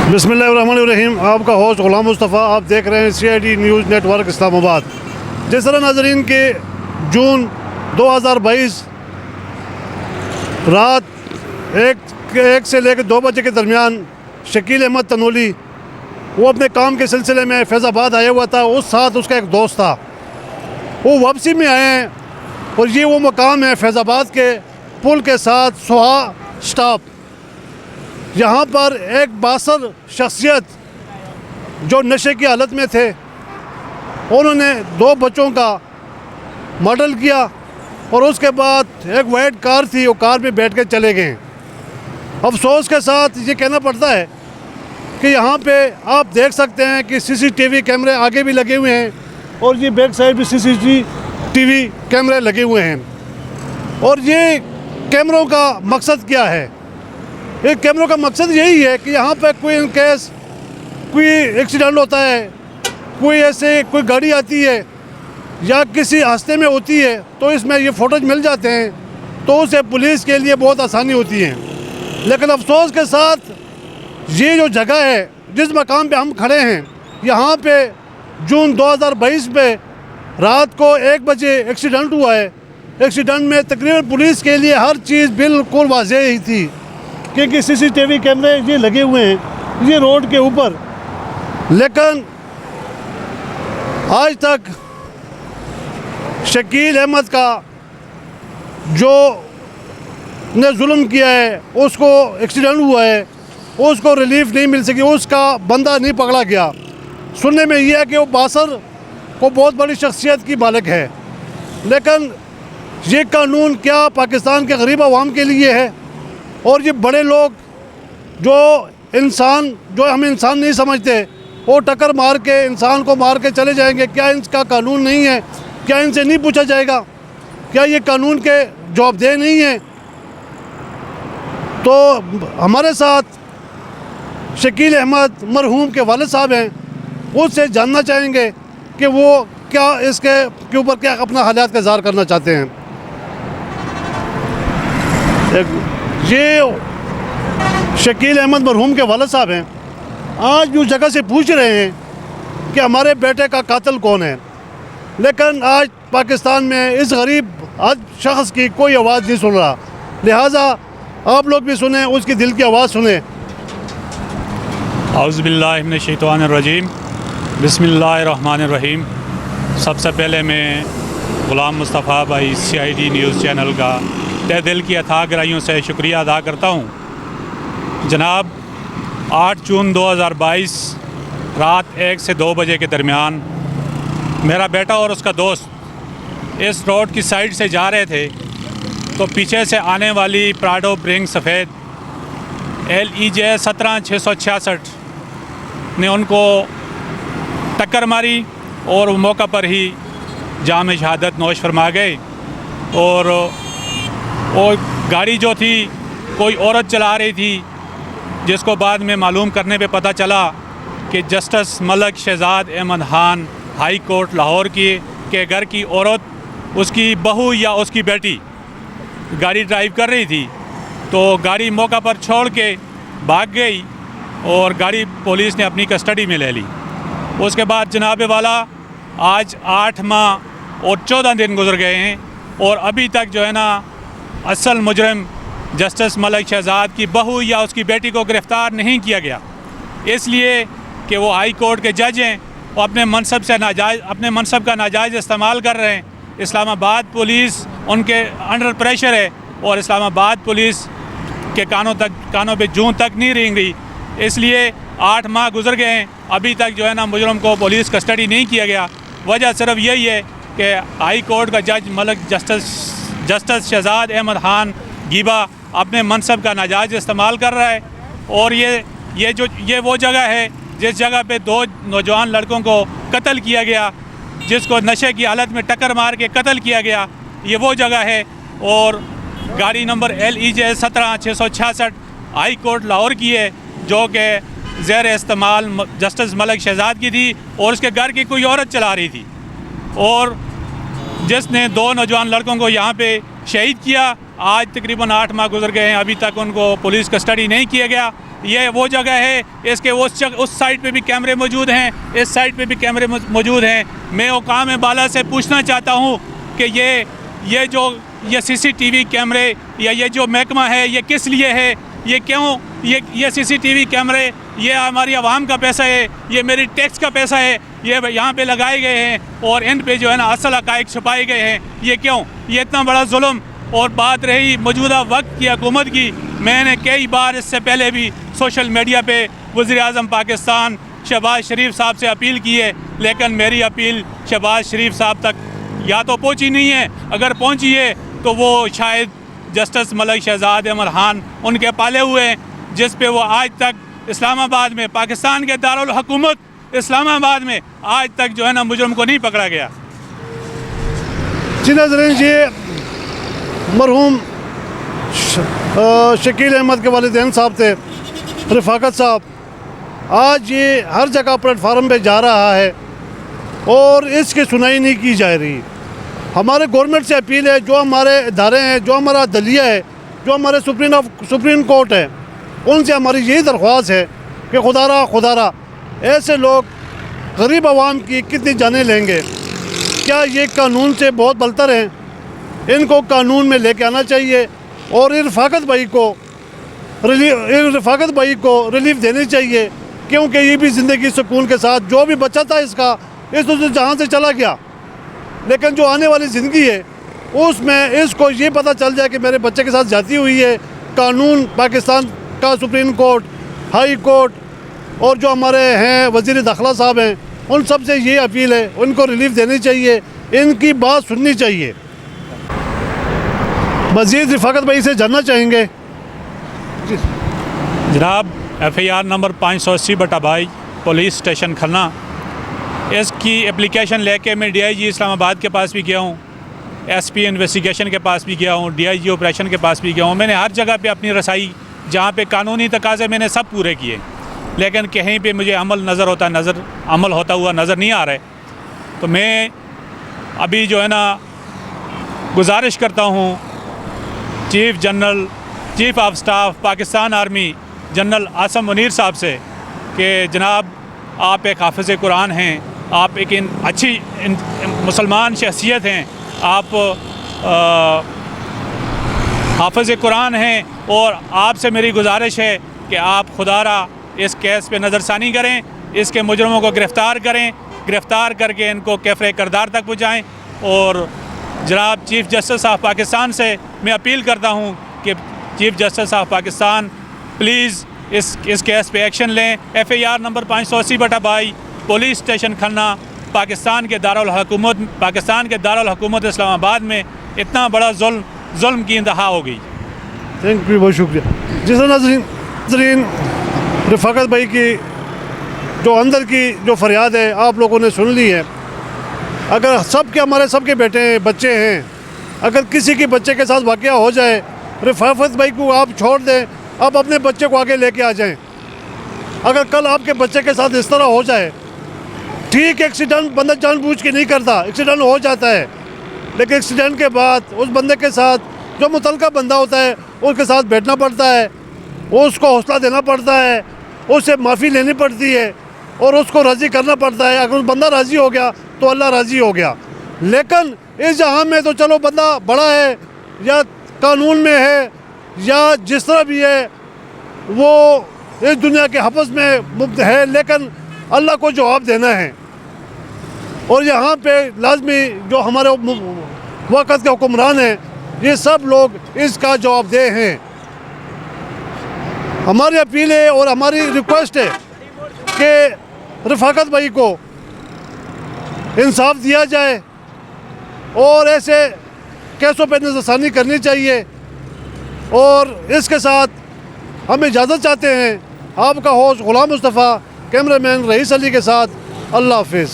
बिस्मिल्लाहिर्रहमानिर्रहीम। आपका होस्ट गुलाम मुस्तफ़ा, आप देख रहे हैं CID न्यूज़ नेटवर्क इस्लामाबाद। जिस तरह नाजरीन के जून 2022 रात एक से लेकर 2 बजे के दरमियान शकील अहमद तनोली वो अपने काम के सिलसिले में फैज़ाबाद आया हुआ था। उस साथ उसका एक दोस्त था। वो वापसी में आए हैं और ये वो मकाम है फैज़ाबाद के पुल के साथ सोहा स्टॉप। यहाँ पर एक बासर शख्सियत जो नशे की हालत में थे, उन्होंने 2 बच्चों का मर्डर किया और उसके बाद एक वाइट कार थी, वो कार में बैठ के चले गए। अफसोस के साथ ये कहना पड़ता है कि यहाँ पे आप देख सकते हैं कि CCTV कैमरे आगे भी लगे हुए हैं और ये बैक साइड भी CCTV कैमरे लगे हुए हैं। और ये कैमरों का मकसद क्या है? एक कैमरों का मकसद यही है कि यहाँ पे कोई केस कोई एक्सीडेंट होता है, कोई गाड़ी आती है या किसी रास्ते में होती है तो इसमें ये फ़ोटोज मिल जाते हैं, तो उससे पुलिस के लिए बहुत आसानी होती है। लेकिन अफसोस के साथ ये जो जगह है जिस मकाम पे हम खड़े हैं, यहाँ पे जून 2022 में रात को 1 बजे एक्सीडेंट हुआ है। एक्सीडेंट में तकरीबन पुलिस के लिए हर चीज़ बिल्कुल वाज़ेह ही थी, क्योंकि CCTV कैमरे ये लगे हुए हैं ये रोड के ऊपर। लेकिन आज तक शकील अहमद का जो ने जुल्म किया है, उसको एक्सीडेंट हुआ है, उसको रिलीफ नहीं मिल सकी, उसका बंदा नहीं पकड़ा गया। सुनने में यह है कि वो बासर को बहुत बड़ी शख्सियत की मालिक है। लेकिन ये कानून क्या पाकिस्तान के गरीब आवाम के लिए है? और ये बड़े लोग जो हम इंसान नहीं समझते, वो टक्कर मार के इंसान को मार के चले जाएंगे। क्या इनका कानून नहीं है? क्या इनसे नहीं पूछा जाएगा? क्या ये कानून के जवाबदेह नहीं है? तो हमारे साथ शकील अहमद मरहूम के वालिद साहब हैं, उससे जानना चाहेंगे कि वो क्या इसके ऊपर क्या अपना हालात का इज़हार करना चाहते हैं। ये शकील अहमद मरहूम के वालिद साहब हैं। आज उस जगह से पूछ रहे हैं कि हमारे बेटे का कातिल कौन है, लेकिन आज पाकिस्तान में इस गरीब शख्स की कोई आवाज़ नहीं सुन रहा। लिहाजा आप लोग भी सुने, उसकी दिल की आवाज़ सुने। औज़ुबिल्लाहि मिनश्शैतानिर्रजीम, बिस्मिल्लाहिर्रहमानिर्रहीम। सबसे पहले मैं गुलाम मुस्तफ़ा भाई CID न्यूज़ चैनल का तहे दिल की अथाह गहराइयों से शुक्रिया अदा करता हूँ। जनाब, 8 जून 2022 रात 1 से 2 बजे के दरमियान मेरा बेटा और उसका दोस्त इस रोड की साइड से जा रहे थे, तो पीछे से आने वाली प्राडो ब्रिंग सफ़ेद LEJ 17666 ने उनको टक्कर मारी और मौका पर ही जाम शहादत नोश फरमा गए। और गाड़ी जो थी कोई औरत चला रही थी, जिसको बाद में मालूम करने पे पता चला कि justice Malik Shahzad Ahmad Khan high court Lahore के घर की औरत, उसकी बहू या उसकी बेटी गाड़ी ड्राइव कर रही थी, तो गाड़ी मौका पर छोड़ के भाग गई और गाड़ी पुलिस ने अपनी कस्टडी में ले ली। उसके बाद जनाब वाला आज 8 माह और 14 दिन गुजर गए हैं और अभी तक जो है ना असल मुजरिम जस्टिस मलक शहजाद की बहू या उसकी बेटी को गिरफ़्तार नहीं किया गया, इसलिए कि वो हाई कोर्ट के जज हैं और अपने मनसब का नाजायज़ इस्तेमाल कर रहे हैं। इस्लामाबाद पुलिस उनके अंडर प्रेशर है और इस्लामाबाद पुलिस के कानों पे जूं तक नहीं रेंग रही। इसलिए 8 माह गुजर गए हैं, अभी तक जो है ना मुजरिम को पुलिस कस्टडी नहीं किया गया। वजह सिर्फ यही है कि हाई कोर्ट का जज मलक जस्टिस शहजाद अहमद खान गीबा अपने मनसब का नाजायज़ इस्तेमाल कर रहा है। और ये वो जगह है जिस जगह पे 2 नौजवान लड़कों को कत्ल किया गया, जिसको नशे की हालत में टक्कर मार के कत्ल किया गया, ये वो जगह है। और गाड़ी number LEJ 17666 high court Lahore की है, जो कि ज़ेर इस्तेमाल जस्टिस मलक शहजाद की थी और उसके घर की कोई औरत चला रही थी, और जिसने 2 नौजवान लड़कों को यहाँ पे शहीद किया। आज तकरीबन 8 माह गुजर गए हैं, अभी तक उनको पुलिस कस्टडी नहीं किया गया। ये वो जगह है, इसके उस साइड पे भी कैमरे मौजूद हैं, इस साइड पे भी कैमरे मौजूद हैं। मैं हुकाम बाला से पूछना चाहता हूँ कि ये CCTV कैमरे या ये जो महकमा है ये किस लिए है, ये क्यों ये CCTV कैमरे ये हमारी आवाम का पैसा है, ये मेरी टैक्स का पैसा है, ये यहाँ पे लगाए गए हैं और इन पे जो है ना असल हक़ाइक़ छुपाए गए हैं, ये क्यों, ये इतना बड़ा जुल्म। और बात रही मौजूदा वक्त की हुकूमत की, मैंने कई बार इससे पहले भी सोशल मीडिया पे वज़ीर-ए-आज़म पाकिस्तान शहबाज शरीफ साहब से अपील की है, लेकिन मेरी अपील शहबाज शरीफ साहब तक या तो पहुँची नहीं है, अगर पहुँची है तो वो शायद जस्टिस मलिक शहजाद अमर खान उनके पाले हुए हैं, जिस पे वो आज तक इस्लामाबाद में, पाकिस्तान के दारुल हुकूमत इस्लामाबाद में आज तक जो है ना मुजरम को नहीं पकड़ा गया। जी नाज़रीन, ये मरहूम शकील अहमद के वालिदैन साहब थे, रफ़ाकत साहब। आज ये हर जगह प्लेटफार्म पे जा रहा है और इसकी सुनाई नहीं की जा रही। हमारे गवर्नमेंट से अपील है, जो हमारे इदारे हैं, जो हमारा दलिया है, जो हमारे सुप्रीम कोर्ट है, उनसे हमारी यही दरख्वास्त है कि खुदारा ऐसे लोग गरीब आवाम की कितनी जानें लेंगे। क्या ये कानून से बहुत बलतर हैं? इनको कानून में लेके आना चाहिए और रफ़ाकत भाई को रिलीफ देनी चाहिए, क्योंकि ये भी ज़िंदगी सुकून के साथ, जो भी बचा था इसका इस जहाँ से चला गया, लेकिन जो आने वाली ज़िंदगी है उसमें इसको ये पता चल जाए कि मेरे बच्चे के साथ ज़्यादती हुई है। कानून पाकिस्तान का सुप्रीम कोर्ट, हाई कोर्ट और जो हमारे हैं वज़ीर दाखिला साहब हैं, उन सब से ये अपील है, उनको रिलीफ देनी चाहिए, इनकी बात सुननी चाहिए। मज़ीद रफ़ाकत भाई से जानना चाहेंगे। जनाब, FIR number 580/22 police station Khanna, इसकी एप्लीकेशन लेके मैं DIG इस्लामाबाद के पास भी गया हूँ, SP इन्वेस्टिगेशन के पास भी गया हूँ, DIG ऑपरेशन के पास भी गया हूँ। मैंने हर जगह पे अपनी रसाई, जहाँ पे कानूनी तकाज़े मैंने सब पूरे किए, लेकिन कहीं पे मुझे अमल होता हुआ नज़र नहीं आ रहा है। तो मैं अभी जो है ना गुजारिश करता हूँ chief of staff Pakistan army general Asim Munir साहब से कि जनाब, आप एक हाफ़िज़ कुरान हैं, आप एक अच्छी मुसलमान शख्सियत हैं, आप हाफ़िज़ कुरान हैं, और आपसे मेरी गुजारिश है कि आप खुदारा इस केस पे नज़रसानी करें, इसके मुजरमों को गिरफ़्तार करके इनको कैफ़रे किरदार तक पहुँचाएँ। और जनाब चीफ़ जस्टिस ऑफ पाकिस्तान से मैं अपील करता हूँ कि chief justice of Pakistan please इस केस पे एक्शन लें। FIR number 580/22 police station Khanna, Pakistan के दारुल हुकूमत इस्लामाबाद में इतना बड़ा जुल्म की इंतहा हो गई। थैंक यू, बहुत शुक्रिया। जिस नाज़रीन, रफ़ाकत भाई की जो अंदर की जो फरियाद है आप लोगों ने सुन ली है। अगर हमारे सबके बच्चे हैं, अगर किसी के बच्चे के साथ वाक़या हो जाए, रफ़ाकत भाई को आप छोड़ दें, आप अपने बच्चे को आगे लेके आ जाएं। अगर कल आपके बच्चे के साथ इस तरह हो जाए, ठीक एक्सीडेंट बंदा जानबूझ के नहीं करता, एक्सीडेंट हो जाता है, लेकिन एक्सीडेंट के बाद उस बंदे के साथ जो मुतलका बंदा होता है उसके साथ बैठना पड़ता है, उसको हौसला देना पड़ता है, उससे माफ़ी लेनी पड़ती है और उसको राज़ी करना पड़ता है। अगर उस बंदा राज़ी हो गया तो अल्लाह राज़ी हो गया। लेकिन इस जहाँ में तो चलो बंदा बड़ा है या कानून में है या जिस तरह भी है, वो इस दुनिया के हफ़्ज़ में मुक्त है, लेकिन अल्लाह को जवाब देना है। और यहाँ पे लाजमी जो हमारे वक़्त के हुक्मरान हैं, ये सब लोग इसका जवाबदेह हैं। हमारी अपील है और हमारी रिक्वेस्ट है कि रफ़ाकत भाई को इंसाफ दिया जाए और ऐसे केसों पर नज़रसानी करनी चाहिए। और इसके साथ हम इजाज़त चाहते हैं। आपका होस्ट ग़ुलाम मुस्तफ़ा, कैमरामैन रईस अली के साथ, अल्लाह हाफ़िज़।